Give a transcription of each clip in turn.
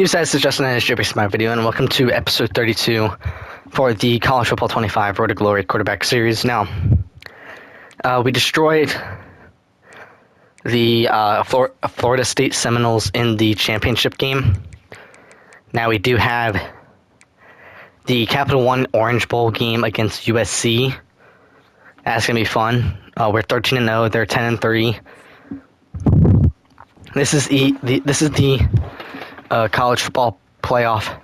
You guys, this is Justin and it's JP my video, and welcome to episode 32 for the College Football 25 Road to Glory quarterback series. Now, we destroyed the Florida State Seminoles in the championship game. Now we do have the Capital One Orange Bowl game against USC. That's gonna be fun. We're 13-0. They're 10-3. This is the college football playoff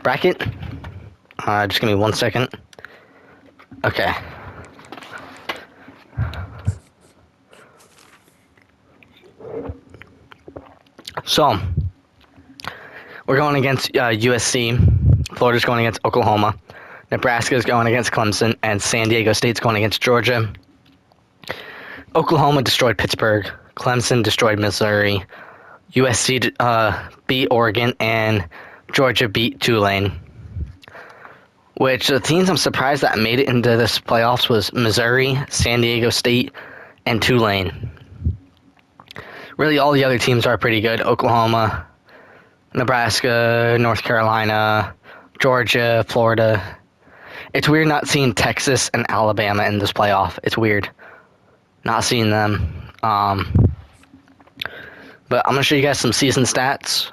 bracket. Just give me 1 second. Okay. So, we're going against USC. Florida's going against Oklahoma. Nebraska's going against Clemson. And San Diego State's going against Georgia. Oklahoma destroyed Pittsburgh. Clemson destroyed Missouri. USC beat Oregon. And Georgia beat Tulane. Which the teams I'm surprised that made it into this playoffs was Missouri, San Diego State, and Tulane. Really, all the other teams are pretty good. Oklahoma, Nebraska, North Carolina, Georgia, Florida. It's weird not seeing Texas and Alabama in this playoff. It's weird not seeing them. But I'm going to show you guys some season stats.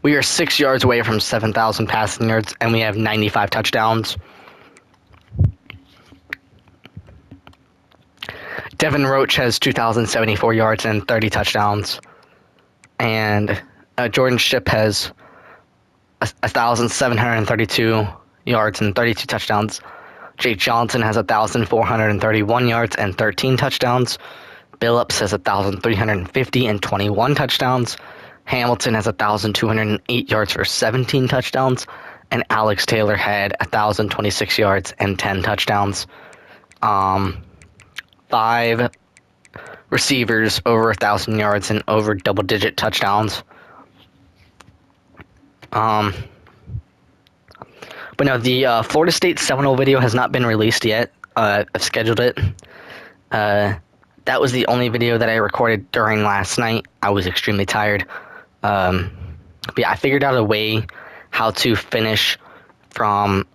We are 6 yards away from 7,000 passing yards, and we have 95 touchdowns. Devin Roach has 2,074 yards and 30 touchdowns. And Jordan Shipp has 1,732 yards and 32 touchdowns. Jake Johnson has 1,431 yards and 13 touchdowns. Billups has 1,350 and 21 touchdowns. Hamilton has 1,208 yards for 17 touchdowns, and Alex Taylor had 1,026 yards and 10 touchdowns. 5 receivers over 1,000 yards and over double-digit touchdowns. But no, the Florida State Seminole video has not been released yet. I've scheduled it. That was the only video that I recorded during last night. I was extremely tired. But yeah, I figured out a way how to finish to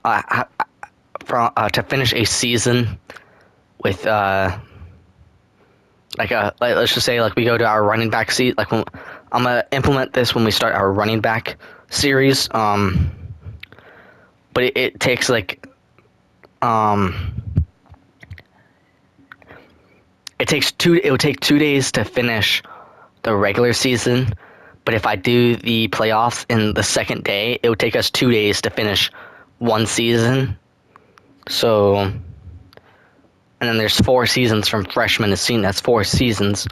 finish a season with let's just say we go to our running back seat. I'm gonna implement this when we start our running back series. But it takes it would take 2 days to finish the regular season. But if I do the playoffs in the second day, it would take us 2 days to finish one season. So, and then there's 4 seasons from freshman to senior. That's 4 seasons.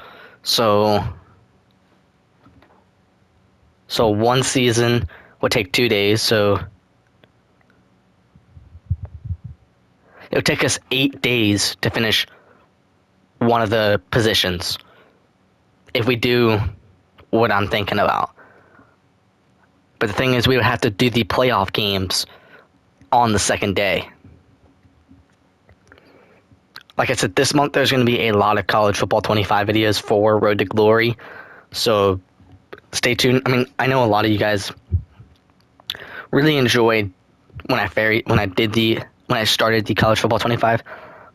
So one season would take 2 days. So it would take us 8 days to finish one of the positions. If we do what I'm thinking about. But the thing is, we would have to do the playoff games on the second day. Like I said, this month there's going to be a lot of College Football 25 videos for Road to Glory. So stay tuned. I mean, I know a lot of you guys really enjoyed when I started the College Football 25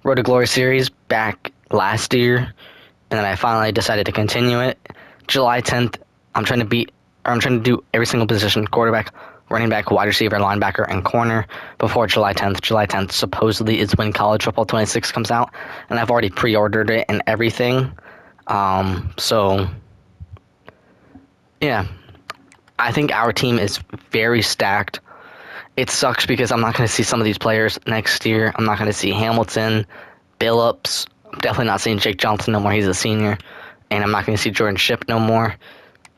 Road to Glory series back last year, and then I finally decided to continue it. July 10th, I'm trying to do every single position: quarterback, running back, wide receiver, linebacker, and corner before July 10th. July 10th supposedly is when College Football 26 comes out, and I've already pre-ordered it and everything. So yeah, I think our team is very stacked. It sucks because I'm not going to see some of these players next year. I'm not going to see Hamilton, Billups. I'm definitely not seeing Jake Johnson no more. He's a senior. And I'm not going to see Jordan Shipp no more.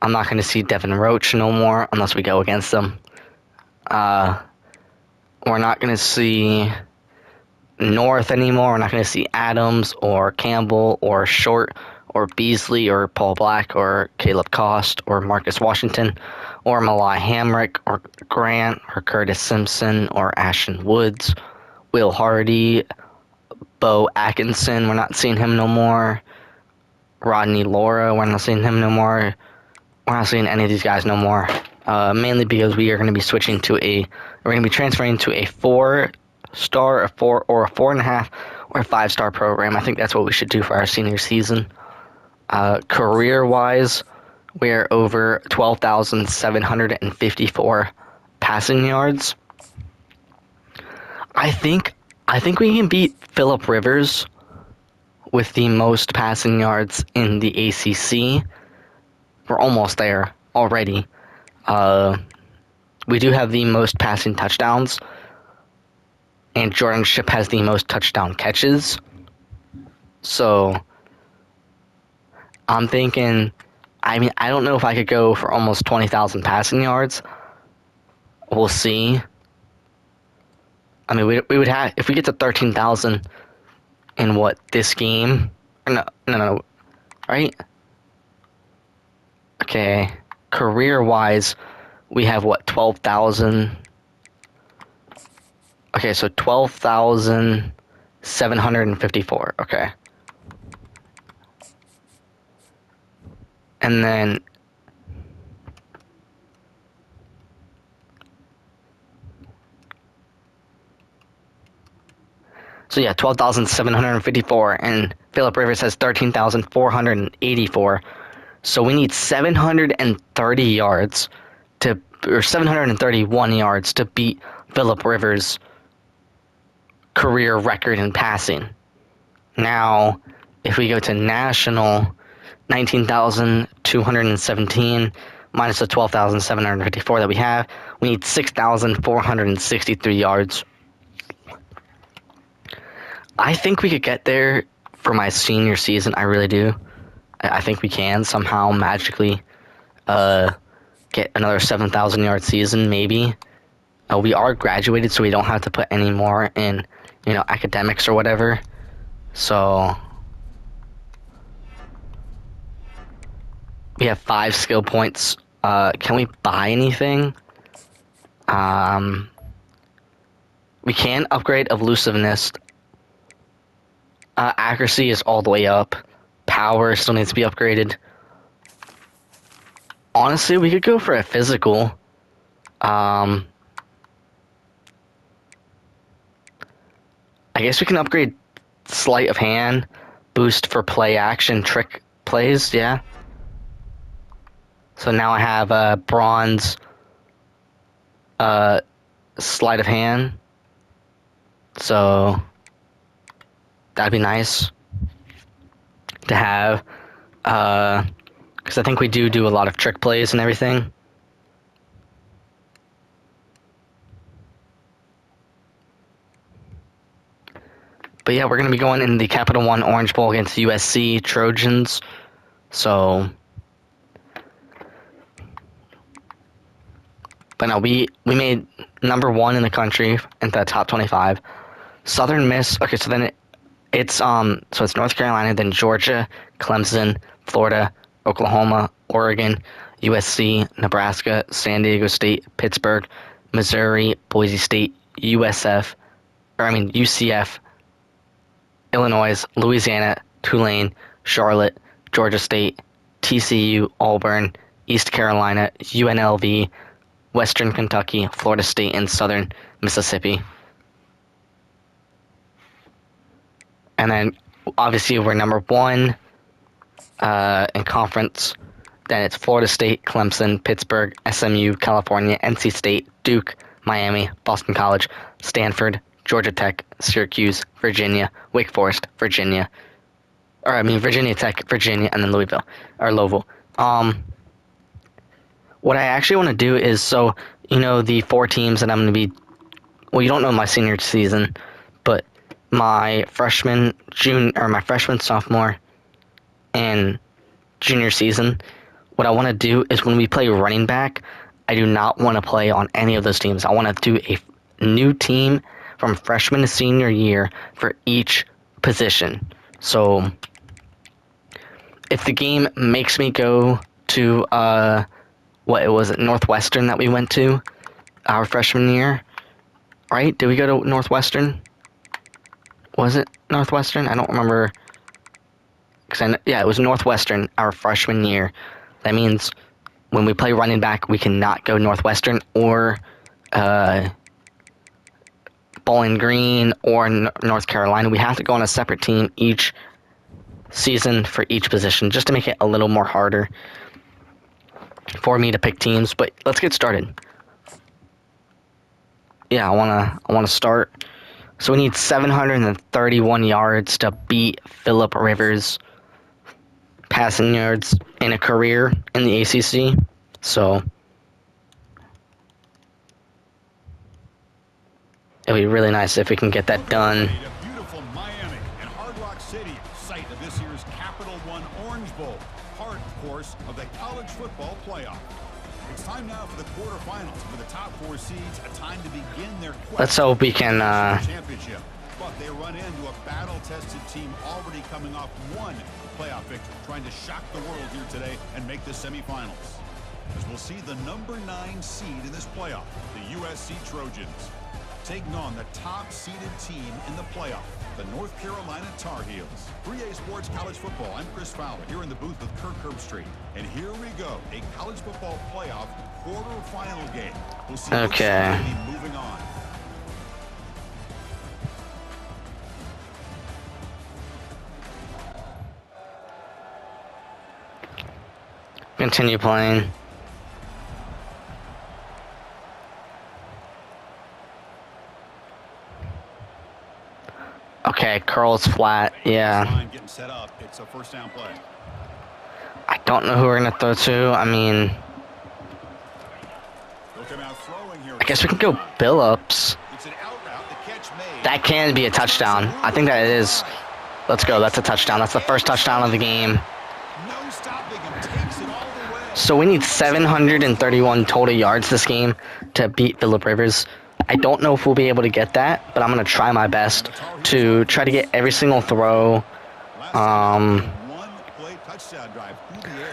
I'm not going to see Devin Roach no more unless we go against them. We're not going to see North anymore. We're not going to see Adams or Campbell or Short or Beasley or Paul Black or Caleb Cost or Marcus Washington or Malai Hamrick or Grant or Curtis Simpson or Ashton Woods, Will Hardy, Bo Atkinson. We're not seeing him no more. Rodney Laura, we're not seeing him no more. We're not seeing any of these guys no more. Mainly because we are going to be we're going to be transferring to a 4-star, a 4.5, or a 5-star program. I think that's what we should do for our senior season. Career-wise, we're over 12,754 passing yards. I think we can beat Phillip Rivers with the most passing yards in the ACC. We're almost there already. We do have the most passing touchdowns, and Jordan Shipp has the most touchdown catches. So I'm thinking, I don't know if I could go for almost 20,000 passing yards. We'll see. I mean, we would have, if we get to 13,000 in this game? No, right? Okay, career-wise, we have 12,000. Okay, so 12,754. Okay. And then so yeah, 12,754, and Phillip Rivers has 13,484. So we need 730 yards or 731 yards to beat Phillip Rivers' career record in passing. Now, if we go to national, 19,217 minus the 12,754 that we have, we need 6,463 yards. I think we could get there for my senior season. I really do. I think we can somehow magically get another 7,000 yard season, maybe. We are graduated, so we don't have to put any more in, academics or whatever. So we have 5 skill points. Can we buy anything? We can upgrade elusiveness. Accuracy is all the way up. Power still needs to be upgraded. Honestly, we could go for a physical. I guess we can upgrade sleight of hand, boost for play action, trick plays, yeah. So now I have bronze sleight of hand. So that'd be nice to have, because I think we do a lot of trick plays and everything. But yeah, we're going to be going in the Capital One Orange Bowl against USC Trojans. So, but no, we made number 1 in the country in the top 25. Southern Miss. Okay, so then it's North Carolina, then Georgia, Clemson, Florida, Oklahoma, Oregon, USC, Nebraska, San Diego State, Pittsburgh, Missouri, Boise State, UCF, Illinois, Louisiana, Tulane, Charlotte, Georgia State, TCU, Auburn, East Carolina, UNLV, Western Kentucky, Florida State, and Southern Mississippi. And then, obviously, we're number 1 in conference. Then it's Florida State, Clemson, Pittsburgh, SMU, California, NC State, Duke, Miami, Boston College, Stanford, Georgia Tech, Syracuse, Virginia, Wake Forest, Virginia. Virginia Tech, Virginia, and then Louisville. What I actually want to do is, the 4 teams that I'm going to be... Well, you don't know my senior season, but my freshman, sophomore, and junior season, what I want to do is when we play running back, I do not want to play on any of those teams. I want to do a new team from freshman to senior year for each position. So if the game makes me go to Northwestern that we went to our freshman year, right? Did we go to Northwestern? Was it Northwestern? I don't remember. Yeah, it was Northwestern our freshman year. That means when we play running back, we cannot go Northwestern or Bowling Green or North Carolina. We have to go on a separate team each season for each position, just to make it a little more harder for me to pick teams. But let's get started. Yeah, I wanna start. So we need 731 yards to beat Phillip Rivers' passing yards in a career in the ACC. So it'd be really nice if we can get that done. Beautiful Miami and Hard Rock City, site of this year's Capital One Orange Bowl, part, of course, of the college football playoff. It's time now for the quarterfinals for the top 4 seeds. A time to begin their quest. Let's hope we can. Championship, but they run into a battle-tested team already coming off one playoff victory, trying to shock the world here today and make the semifinals. As we'll see the number 9 seed in this playoff, the USC Trojans, taking on the top-seeded team in the playoff, the North Carolina Tar Heels. 3A Sports College Football, I'm Chris Fowler, here in the booth with Kirk Herbstreit. And here we go, a college football playoff quarterfinal game. We'll see moving on. Continue playing. Okay, curls flat. Yeah. Getting set up. It's a first down play. I don't know who we're gonna throw to. I mean, I guess we can go Billups. That can be a touchdown. I think that it is. Let's go. That's a touchdown. That's the first touchdown of the game. So we need 731 total yards this game to beat Phillip Rivers. I don't know if we'll be able to get that, but I'm going to try my best to try to get every single throw.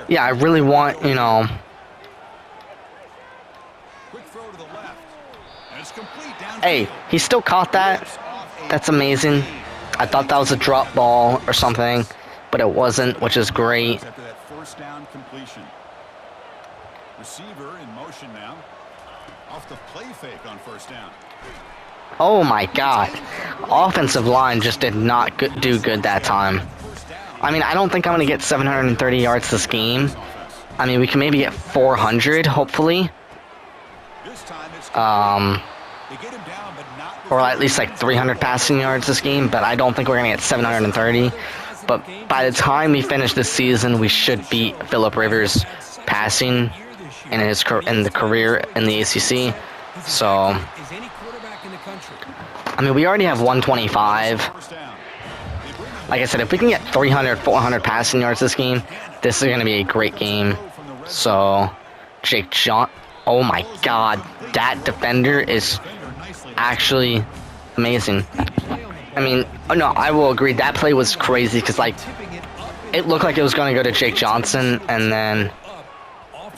Yeah, I really want, you know. Hey, he still caught that. That's amazing. I thought that was a drop ball or something, but it wasn't, which is great. Receiver in motion now. Off the play fake on first down. Oh my god. Offensive line just did not do good that time. I mean, I don't think I'm going to get 730 yards this game. I mean, we can maybe get 400, hopefully. Or at least like 300 passing yards this game, but I don't think we're going to get 730. But by the time we finish this season, we should beat Phillip Rivers passing in the career in the ACC. So, I mean, we already have 125. Like I said, if we can get 300, 400 passing yards this game, this is going to be a great game. So, Jake John. Oh my god, that defender is actually amazing. I mean, no, I will agree. That play was crazy because, like, it looked like it was going to go to Jake Johnson, and then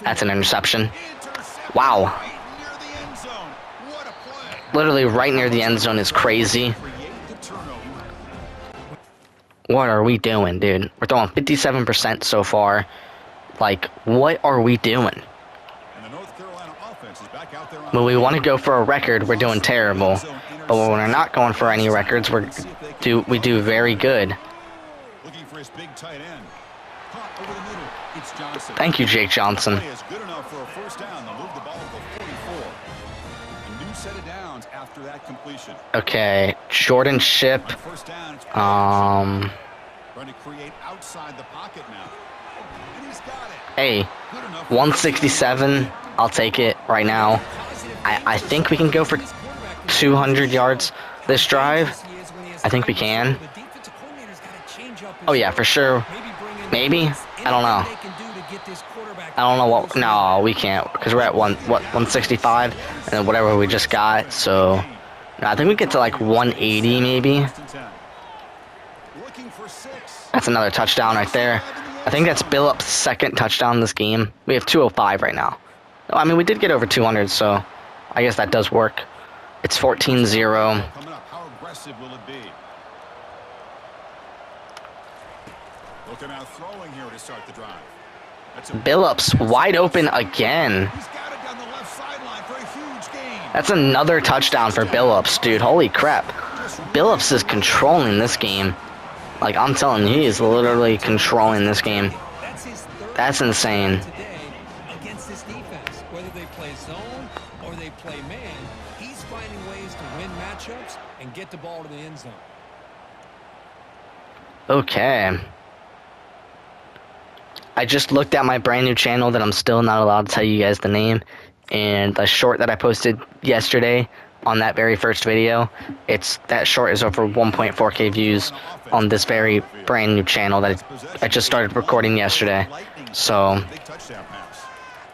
that's an interception. Wow. Literally right near the end zone is crazy. What are we doing, dude? We're throwing 57% so far. Like, what are we doing? When we want to go for a record, we're doing terrible. But when we're not going for any records, we do very good. Thank you, Jake Johnson. Okay, Jordan Ship. Hey, 167. I'll take it right now. I think we can go for 200 yards this drive. I think we can. Oh yeah, for sure. Maybe? I don't know. I don't know what. No, we can't because we're at 165 and then whatever we just got. So no, I think we get to like 180 maybe. That's another touchdown right there. I think that's Billup's second touchdown this game. We have 205 right now. I mean, we did get over 200, so I guess that does work. It's 14-0. throwing here to start the drive. Billups wide open again. He's got it down the left sideline for a huge gain. That's another touchdown for Billups, dude. Holy crap. Billups is controlling this game. Like, I'm telling you, he is literally controlling this game. That's insane. Today against this defense, whether they play zone or they play man, he's finding ways to win matchups and get the ball to the end zone. Okay. I just looked at my brand new channel that I'm still not allowed to tell you guys the name, and the short that I posted yesterday on that very first video, that short is over 1.4k views on this very brand new channel that I just started recording yesterday. So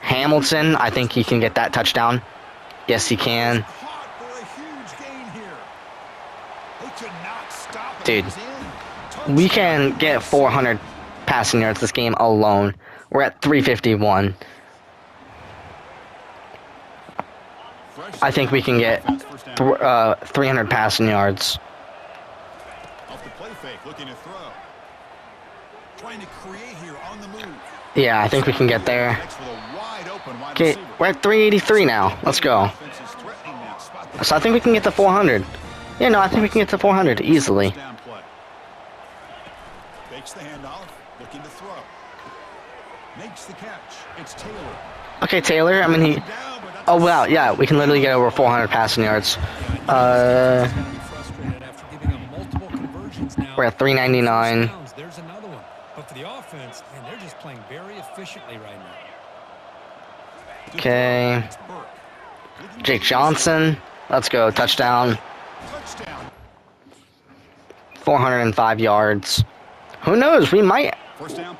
Hamilton, I think he can get that touchdown. Yes, he can. Dude, we can get 400 passing yards this game alone. We're at 351. I think we can get 300 passing yards. Off the play fake, looking to throw. Trying to create here on the move. Yeah, I think we can get there. Okay, we're at 383 now. Let's go. So I think we can get to 400. Yeah, no, I think we can get to 400 easily. Fakes the handoff, looking to throw. Makes the catch. It's Taylor. Okay, Taylor. I mean, he. Oh wow, yeah, we can literally get over 400 passing yards. We're at 399. There's another one. But for the offense, man, they're just playing very efficiently right now. Okay. Jake Johnson. Let's go. Touchdown. 405 yards. Who knows? We might.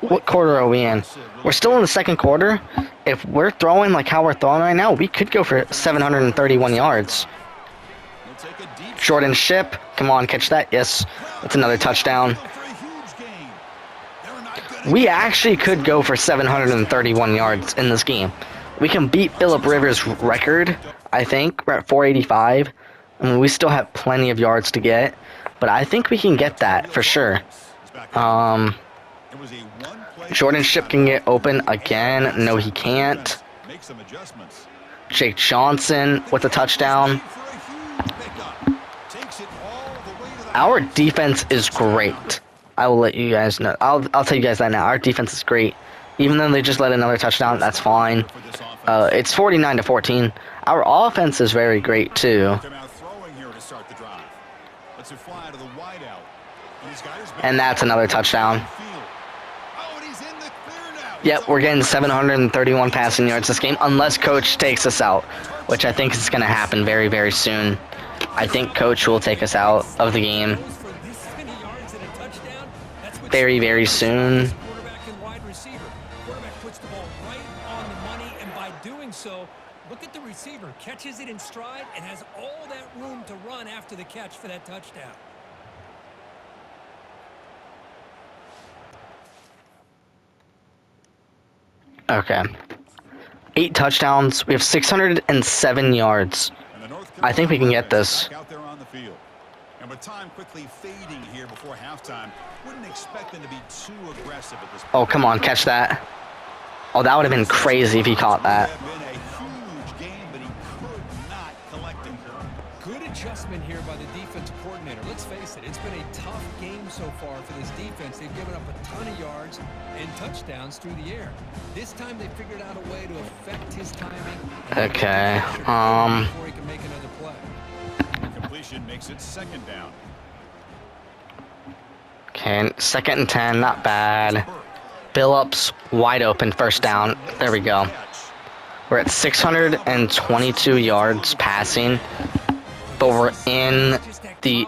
What quarter are we in? We're still in the second quarter. If we're throwing like how we're throwing right now, we could go for 731 yards. Jordan Ship. Come on, catch that. Yes. That's another touchdown. We actually could go for 731 yards in this game. We can beat Phillip Rivers' record, I think. We're at 485. I mean, we still have plenty of yards to get, but I think we can get that for sure. Jordan Ship can get open again. No, he can't. Jake Johnson with a touchdown. Our defense is great. I will let you guys know. I'll tell you guys that now. Our defense is great. Even though they just let another touchdown, that's fine. It's 49-14. Our offense is very great too. And that's another touchdown. Yep, we're getting 731 passing yards this game, unless Coach takes us out, which I think is going to happen very, very soon. I think Coach will take us out of the game very, very soon. Look at the receiver, catches it in stride and has all that room to run after the catch for that touchdown. Okay. 8 touchdowns. We have 607 yards. I think we can get this. And with time quickly fading here before halftime, wouldn't expect them to be too aggressive at this point. Oh, come on, catch that. Oh, that would have been crazy if he caught that. Good adjustment here by the defensive coordinator. Let's face it, it's been a tough game so far for this defense. They've given up a ton of yards and touchdowns through the air. This time they figured out a way to affect his timing. Okay. Before he can make another play. Completion makes it second down. Okay, 2nd and 10, not bad. Billups wide open, first down. There we go. We're at 622 yards passing, but we're in the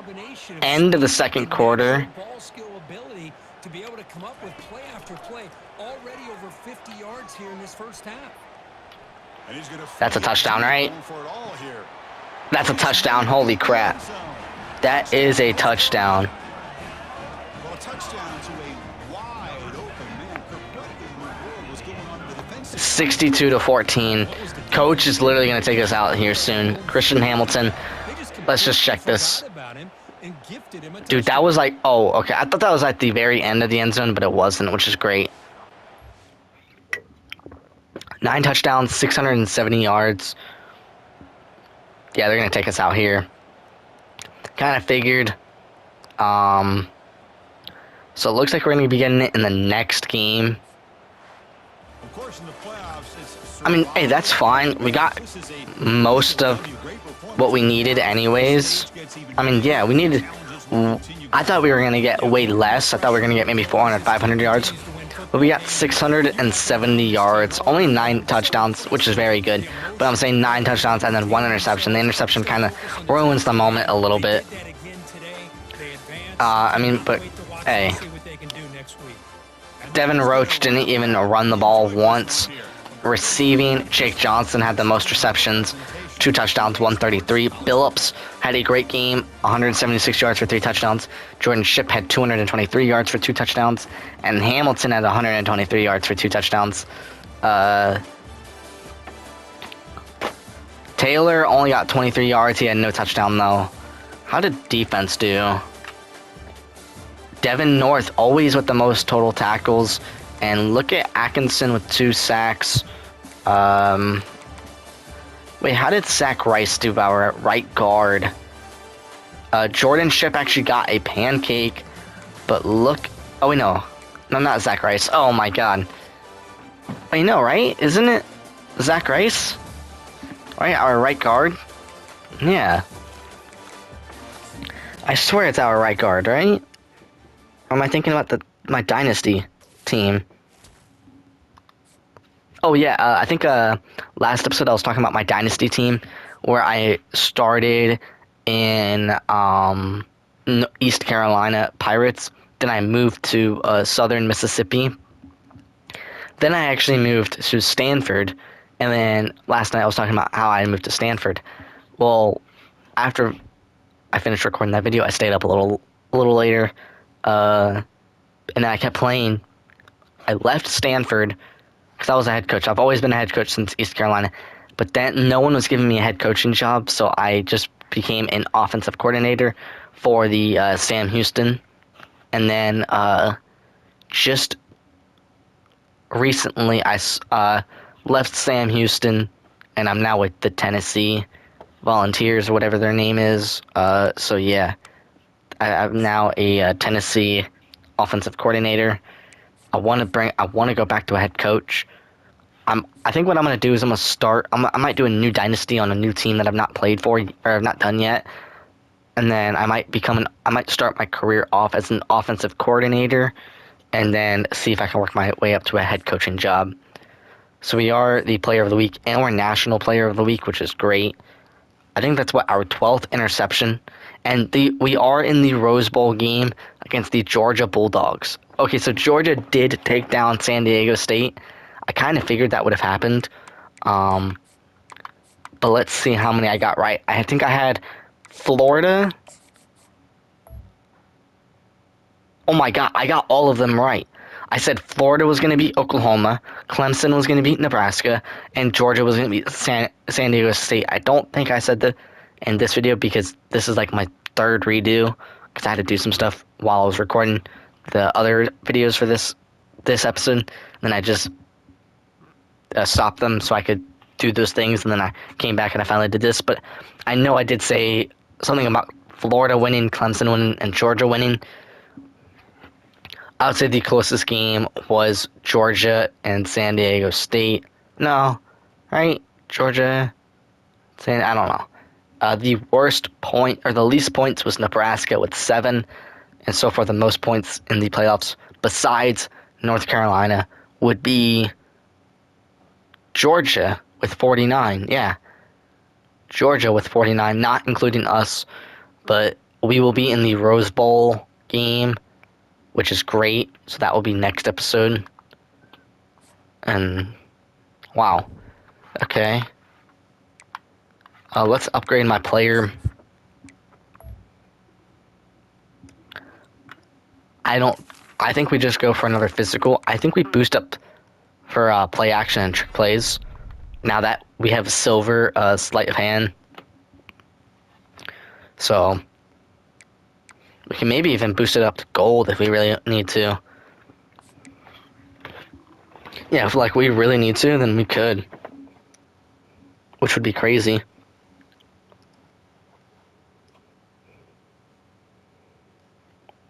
end of the second quarter. Ball skill ability to be able to come up with play after play, already over 50 yards here in this first half. That's a touchdown, right? That's a touchdown. Holy crap. That is a touchdown. 62-14. Coach is literally going to take us out here soon. Christian Hamilton. Let's just check this. And gifted him Dude, that was like, oh, okay. I thought that was at the very end of the end zone, but it wasn't, which is great. 9 touchdowns, 670 yards. Yeah, they're going to take us out here. Kind of figured. So it looks like we're going to be getting it in the next game. Of course, in the playoffs, it's I mean, hey, that's fine. We got most of what we needed anyways. I mean, yeah, we needed... I thought we were going to get way less. I thought we were going to get maybe 400, 500 yards. But we got 670 yards, only 9 touchdowns, which is very good. But I'm saying 9 touchdowns and then 1 interception. The interception kind of ruins the moment a little bit. I mean, but, hey. Devin Roach didn't even run the ball once. Receiving, Jake Johnson had the most receptions. 2 touchdowns, 133. Billups had a great game, 176 yards for 3 touchdowns. Jordan Shipp had 223 yards for 2 touchdowns. And Hamilton had 123 yards for 2 touchdowns. Taylor only got 23 yards. He had no touchdown, though. How did defense do? Devin North always with the most total tackles. And look at Atkinson with 2 sacks. Wait, how did Zach Rice do our right guard? Jordan Shipp actually got a pancake, but look... Oh, wait, no. No, not Zach Rice. Oh, my God. Wait, no, right? Isn't it Zach Rice? Right, our right guard? Yeah. I swear it's our right guard, right? Or am I thinking about my Dynasty team? Oh, yeah, I think last episode I was talking about my Dynasty team, where I started in East Carolina Pirates. Then I moved to Southern Mississippi. Then I actually moved to Stanford. And then last night I was talking about how I moved to Stanford. Well, after I finished recording that video, I stayed up a little later. And then I kept playing. I left Stanford because I was a head coach. I've always been a head coach since East Carolina. But then no one was giving me a head coaching job, so I just became an offensive coordinator for the Sam Houston. And then just recently I left Sam Houston, and I'm now with the Tennessee Volunteers or whatever their name is. So yeah, I'm now a Tennessee offensive coordinator. I want to go back to a head coach. I think what I'm going to do is I might do a new dynasty on a new team that I've not played for or I've not done yet. And then I might start my career off as an offensive coordinator and then see if I can work my way up to a head coaching job. So we are the player of the week and we're national player of the week, which is great. I think that's our 12th interception. And we are in the Rose Bowl game against the Georgia Bulldogs. Okay, so Georgia did take down San Diego State. I kind of figured that would have happened. But let's see how many I got right. I think I had Florida. Oh my God, I got all of them right. I said Florida was going to beat Oklahoma, Clemson was going to beat Nebraska, and Georgia was going to beat San Diego State. I don't think I said that in this video because this is like my 3rd redo because I had to do some stuff while I was recording the other videos for this episode. And then I just stopped them so I could do those things, and then I came back and I finally did this. But I know I did say something about Florida winning, Clemson winning, and Georgia winning. I would say the closest game was Georgia and San Diego State. No, right? Georgia, I don't know. The worst point, or the least points, was Nebraska with 7. And so far, the most points in the playoffs, besides North Carolina, would be Georgia with 49. Yeah. Georgia with 49, not including us. But we will be in the Rose Bowl game, which is great. So that will be next episode. And wow. Okay. Let's upgrade my player. I think we just go for another physical. I think we boost up for play action and trick plays. Now that we have silver sleight of hand. So We can maybe even boost it up to gold if we really need to. Yeah, if like we really need to, then we could. Which would be crazy.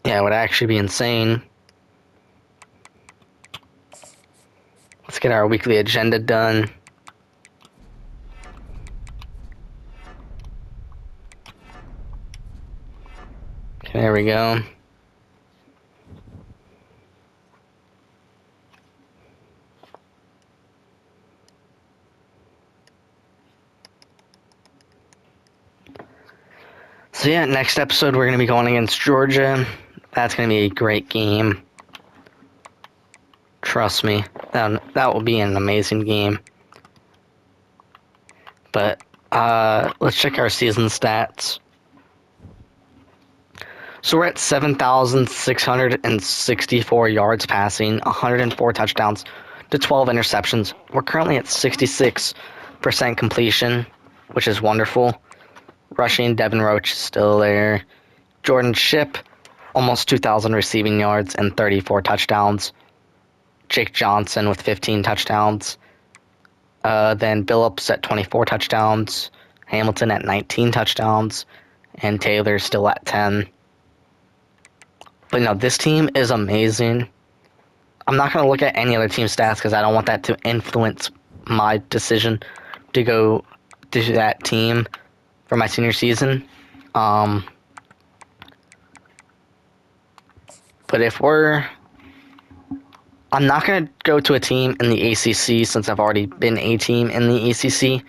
Yeah, it would actually be insane. Let's get our weekly agenda done. Okay, there we go. So yeah, next episode we're going to be going against Georgia. That's going to be a great game. Trust me, that will be an amazing game. But let's check our season stats. So we're at 7,664 yards passing, 104 touchdowns to 12 interceptions. We're currently at 66% completion, which is wonderful. Rushing, Devin Roach is still there. Jordan Shipp, almost 2,000 receiving yards and 34 touchdowns. Jake Johnson with 15 touchdowns. Then Billups at 24 touchdowns. Hamilton at 19 touchdowns. And Taylor still at 10. But no, this team is amazing. I'm not going to look at any other team stats because I don't want that to influence my decision to go to that team for my senior season. But I'm not going to go to a team in the ACC since I've already been a team in the ACC.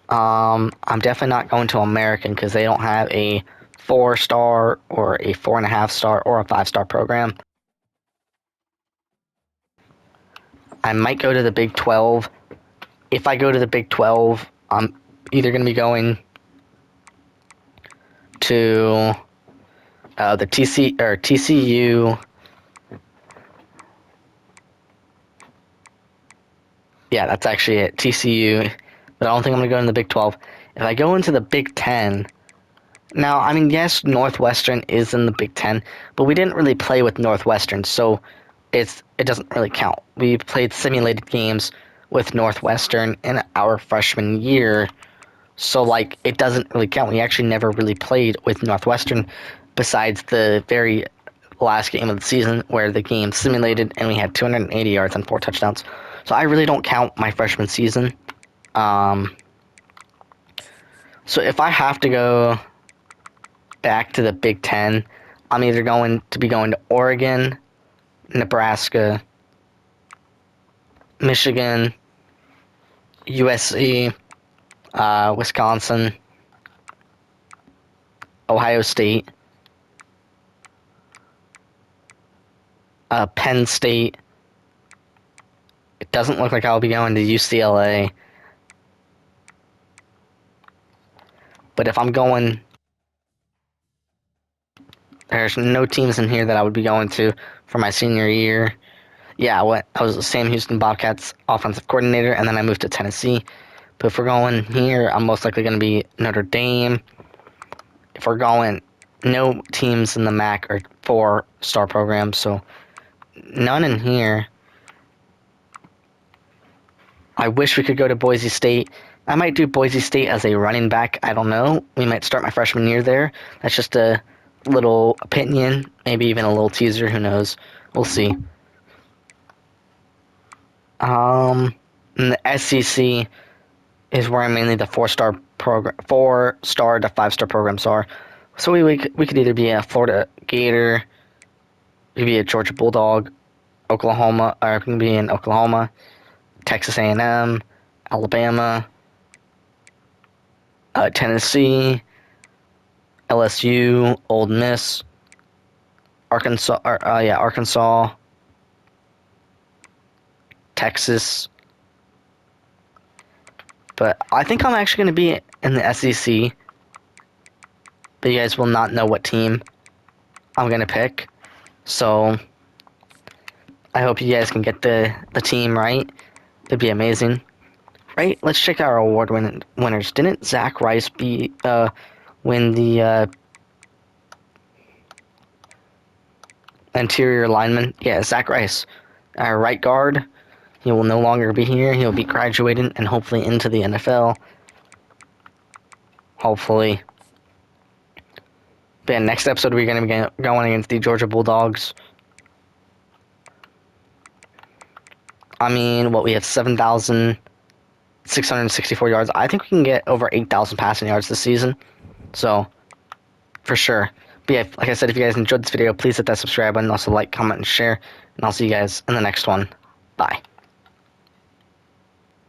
I'm definitely not going to American because they don't have a 4-star or a 4.5-star or a 5-star program. I might go to the Big 12. If I go to the Big 12, I'm either going to be going to the TCU. Yeah, that's actually it. TCU. But I don't think I'm going to go in the Big 12. If I go into the Big 10, now, I mean, yes, Northwestern is in the Big 10, but we didn't really play with Northwestern, so it doesn't really count. We played simulated games with Northwestern in our freshman year, so, like, it doesn't really count. We actually never really played with Northwestern besides the very last game of the season where the game simulated and we had 280 yards and 4 touchdowns. So I really don't count my freshman season. So if I have to go back to the Big Ten, I'm either going to Oregon, Nebraska, Michigan, USC, Wisconsin, Ohio State, Penn State. It doesn't look like I'll be going to UCLA. But if I'm going, there's no teams in here that I would be going to for my senior year. Yeah, I was the Sam Houston Bobcats offensive coordinator, and then I moved to Tennessee. But if we're going here, I'm most likely going to be Notre Dame. If we're going, no teams in the MAC are 4-star programs, so none in here. I wish we could go to Boise State. I might do Boise State as a running back. I don't know. We might start my freshman year there. That's just a little opinion, maybe even a little teaser. Who knows? We'll see. And the SEC is where mainly the 4-star to 5-star programs are. So we could either be a Florida Gator, we could be a Georgia Bulldog, Oklahoma, or we can be in Oklahoma, Texas A&M, Alabama, Tennessee, LSU, Ole Miss, Arkansas, Texas. But I think I'm actually going to be in the SEC. But you guys will not know what team I'm going to pick. So I hope you guys can get the team right. It'd be amazing. Right? Let's check our award winners. Didn't Zach Rice win the interior lineman. Yeah, Zach Rice. Our right guard. He will no longer be here. He'll be graduating and hopefully into the NFL. Hopefully. But yeah, next episode we're going to be going against the Georgia Bulldogs. I mean, we have 7,664 yards. I think we can get over 8,000 passing yards this season. So, for sure. But yeah, like I said, if you guys enjoyed this video, please hit that subscribe button. Also like, comment, and share. And I'll see you guys in the next one. Bye.